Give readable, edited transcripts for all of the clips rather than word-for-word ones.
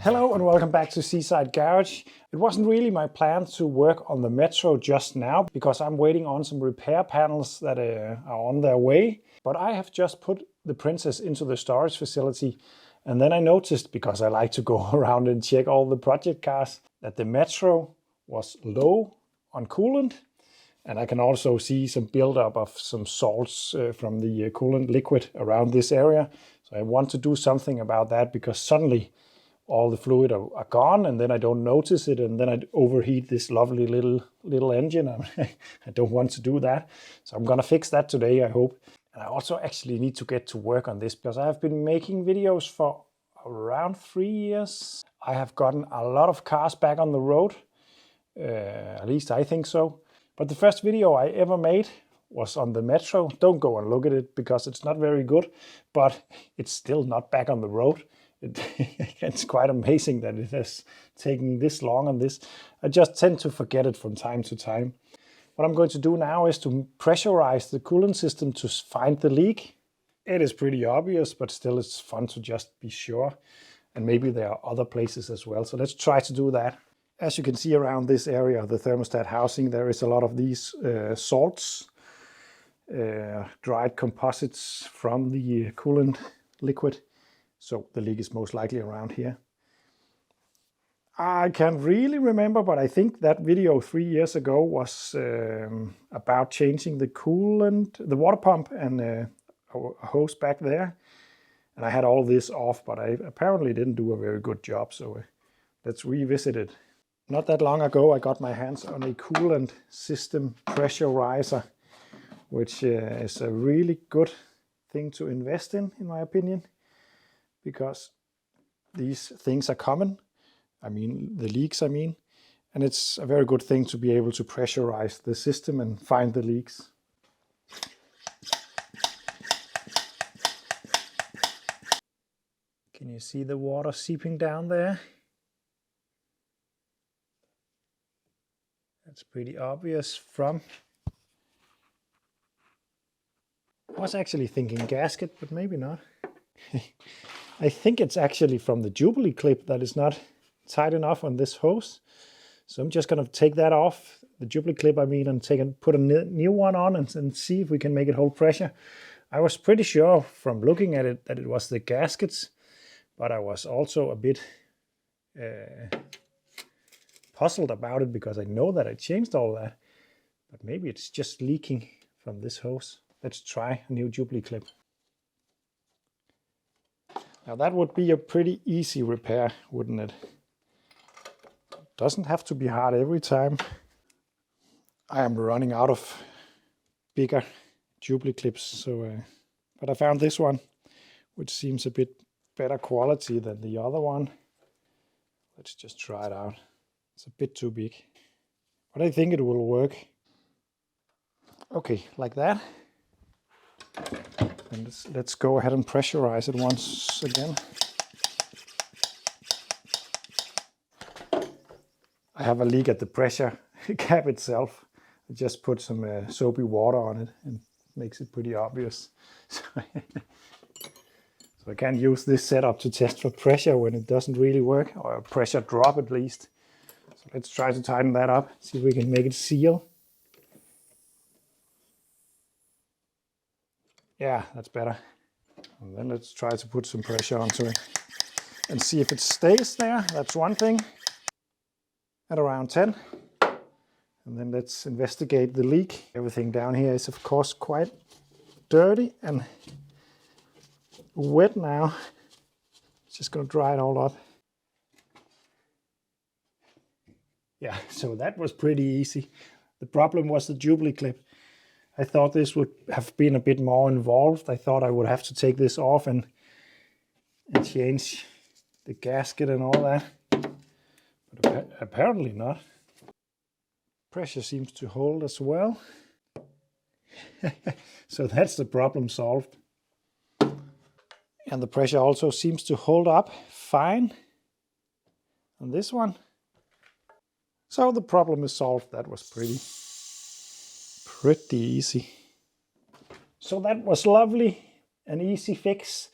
Hello and welcome back to Seaside Garage. It wasn't really my plan to work on the Metro just now because I'm waiting on some repair panels that are on their way. But I have just put the Princess into the storage facility, and then I noticed, because I like to go around and check all the project cars, that the Metro was low on coolant. And I can also see some buildup of some salts from the coolant liquid around this area. So I want to do something about that, because suddenly all the fluid are gone, and then I don't notice it, and then I'd overheat this lovely little engine. I don't want to do that. So I'm gonna fix that today, I hope. And I also actually need to get to work on this, because I have been making videos for around 3 years. I have gotten a lot of cars back on the road, at least I think so. But the first video I ever made was on the Metro. Don't go and look at it, because it's not very good, but it's still not back on the road. It's quite amazing that it has taken this long on this. I just tend to forget it from time to time. What I'm going to do now is to pressurize the coolant system to find the leak. It is pretty obvious, but still it's fun to just be sure. And maybe there are other places as well. So let's try to do that. As you can see around this area of the thermostat housing, there is a lot of these salts, dried composites from the coolant liquid. So the leak is most likely around here. I can't really remember, but I think that video 3 years ago was about changing the coolant, the water pump, and a hose back there. And I had all this off, but I apparently didn't do a very good job. So let's revisit it. Not that long ago, I got my hands on a coolant system pressurizer, which is a really good thing to invest in my opinion. Because these things are common, the leaks, and it's a very good thing to be able to pressurize the system and find the leaks. Can you see the water seeping down there? That's pretty obvious from... I was actually thinking gasket, but maybe not. I think it's actually from the Jubilee clip that is not tight enough on this hose. So I'm just going to take that off, the Jubilee clip and put a new one on and see if we can make it hold pressure. I was pretty sure from looking at it that it was the gaskets, but I was also a bit puzzled about it, because I know that I changed all that. But maybe it's just leaking from this hose. Let's try a new Jubilee clip. Now that would be a pretty easy repair, wouldn't it? Doesn't have to be hard every time. I am running out of bigger Jubilee clips, so but I found this one, which seems a bit better quality than the other one. Let's just try it out. It's a bit too big, but I think it will work. Okay, like that. And let's go ahead and pressurize it once again. I have a leak at the pressure cap itself. I just put some soapy water on it and makes it pretty obvious. So I can't use this setup to test for pressure when it doesn't really work, or a pressure drop at least. So let's try to tighten that up, see if we can make it seal. Yeah, that's better. And then let's try to put some pressure onto it and see if it stays there. That's one thing. At around 10. And then let's investigate the leak. Everything down here is of course quite dirty and wet now. Just gonna dry it all up. Yeah, so that was pretty easy. The problem was the Jubilee clip. I thought this would have been a bit more involved. I thought I would have to take this off and change the gasket and all that. But apparently not. Pressure seems to hold as well. So that's the problem solved. And the pressure also seems to hold up fine on this one. So the problem is solved. That was pretty easy. So that was lovely, an easy fix.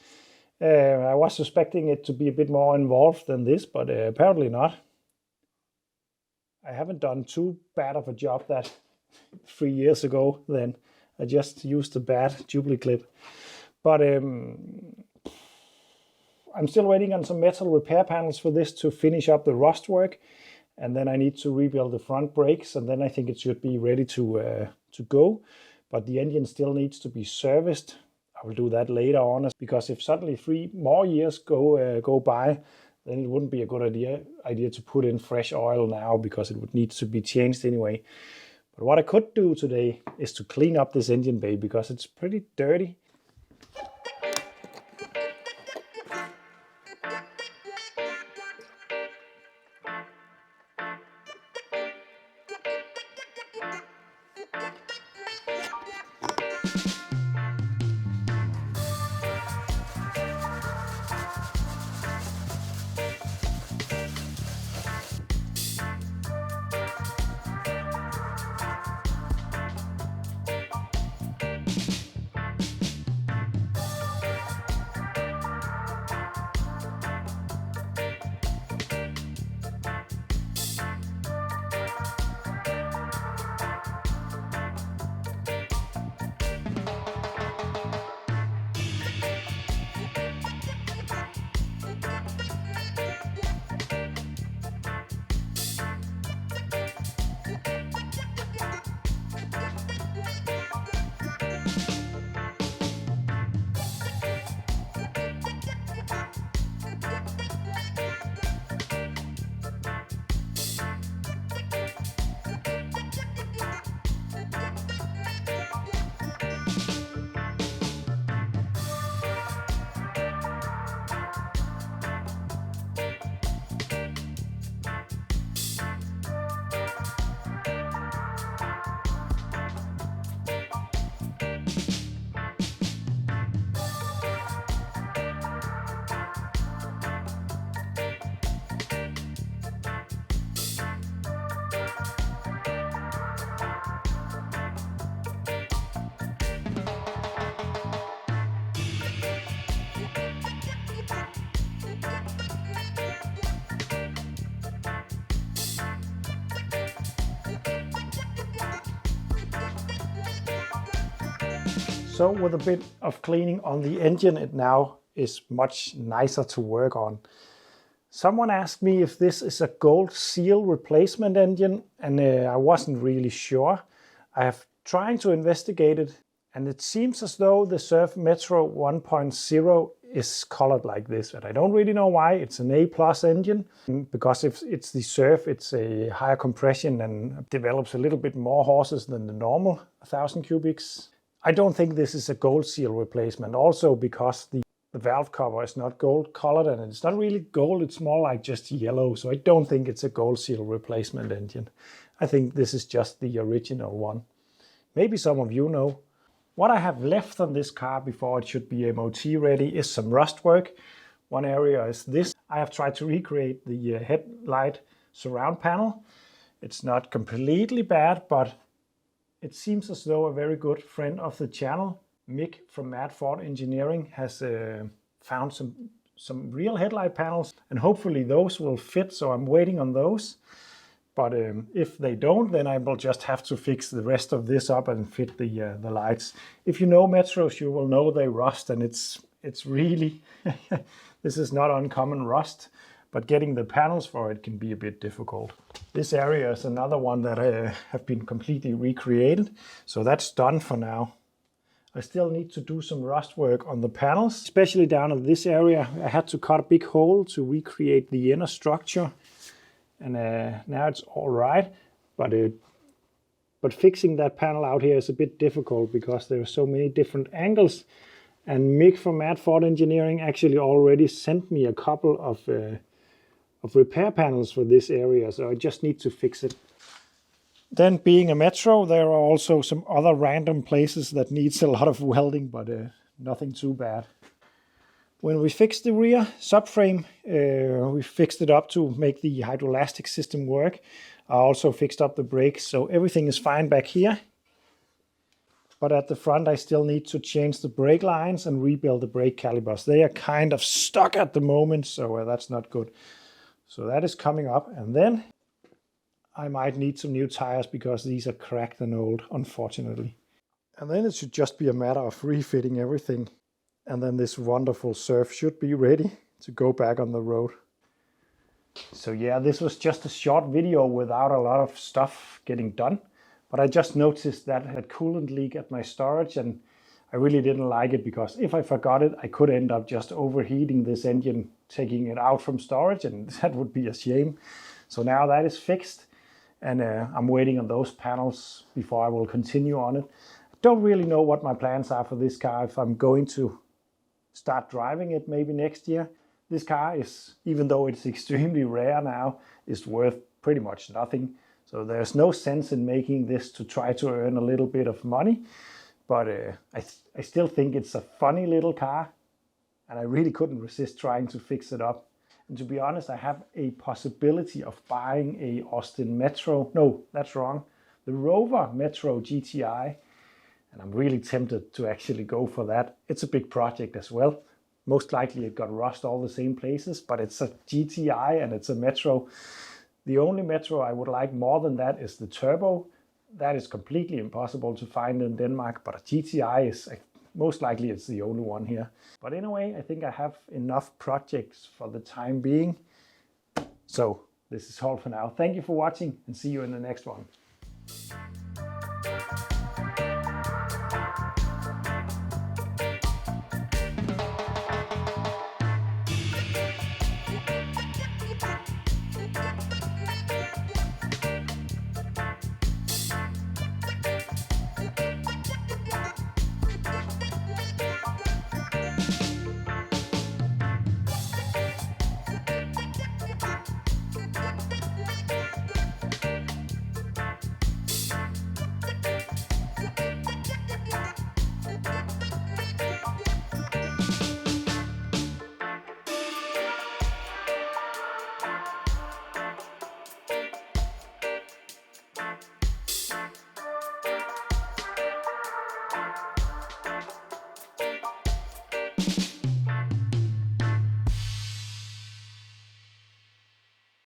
I was suspecting it to be a bit more involved than this, but apparently not. I haven't done too bad of a job that 3 years ago then. I just used a bad duplicate clip. But I'm still waiting on some metal repair panels for this to finish up the rust work. And then I need to rebuild the front brakes, and then I think it should be ready to go. But the engine still needs to be serviced. I will do that later on, because if suddenly 3 more years go by, then it wouldn't be a good idea to put in fresh oil now, because it would need to be changed anyway. But what I could do today is to clean up this engine bay, because it's pretty dirty. So with a bit of cleaning on the engine, it now is much nicer to work on. Someone asked me if this is a gold seal replacement engine, and I wasn't really sure. I have tried to investigate it, and it seems as though the Surf Metro 1.0 is colored like this, and I don't really know why. It's an A+ engine, because if it's the Surf, it's a higher compression and develops a little bit more horses than the normal 1000 cubics. I don't think this is a gold seal replacement, also because the valve cover is not gold colored, and it's not really gold, it's more like just yellow, so I don't think it's a gold seal replacement engine. I think this is just the original one. Maybe some of you know. What I have left on this car before it should be MOT ready is some rust work. One area is this. I have tried to recreate the headlight surround panel. It's not completely bad, but it seems as though a very good friend of the channel, Mick from Mad Ford Engineering, has found some real headlight panels, and hopefully those will fit, so I'm waiting on those. But if they don't, then I will just have to fix the rest of this up and fit the lights. If you know Metros, you will know they rust, and it's really, this is not uncommon rust, but getting the panels for it can be a bit difficult. This area is another one that have been completely recreated, so that's done for now. I still need to do some rust work on the panels, especially down in this area. I had to cut a big hole to recreate the inner structure, and now it's all right, but fixing that panel out here is a bit difficult because there are so many different angles. And Mick from Mad Ford Engineering actually already sent me a couple of repair panels for this area, so I just need to fix it. Then, being a Metro, there are also some other random places that needs a lot of welding, but nothing too bad. When we fixed the rear subframe, we fixed it up to make the hydrolastic system work. I also fixed up the brakes, so everything is fine back here. but at the front I still need to change the brake lines and rebuild the brake calipers. They are kind of stuck at the moment, so that's not good. So that is coming up, and then I might need some new tires because these are cracked and old, unfortunately. And then it should just be a matter of refitting everything, and then this wonderful surf should be ready to go back on the road. So yeah, this was just a short video without a lot of stuff getting done. But I just noticed that I had coolant leak at my storage, and I really didn't like it because if I forgot it, I could end up just overheating this engine, taking it out from storage, and that would be a shame. So now that is fixed, and I'm waiting on those panels before I will continue on it. I don't really know what my plans are for this car, if I'm going to start driving it maybe next year. This car is, even though it's extremely rare now, is worth pretty much nothing. So there's no sense in making this to try to earn a little bit of money. But I still think it's a funny little car, and I really couldn't resist trying to fix it up. And to be honest, I have a possibility of buying a Austin Metro. No, that's wrong. The Rover Metro GTI. And I'm really tempted to actually go for that. It's a big project as well. Most likely it got rust all the same places, but it's a GTI and it's a Metro. The only Metro I would like more than that is the Turbo. That is completely impossible to find in Denmark, but a GTI is, most likely it's the only one here. But anyway, I think I have enough projects for the time being. So this is all for now. Thank you for watching, and see you in the next one.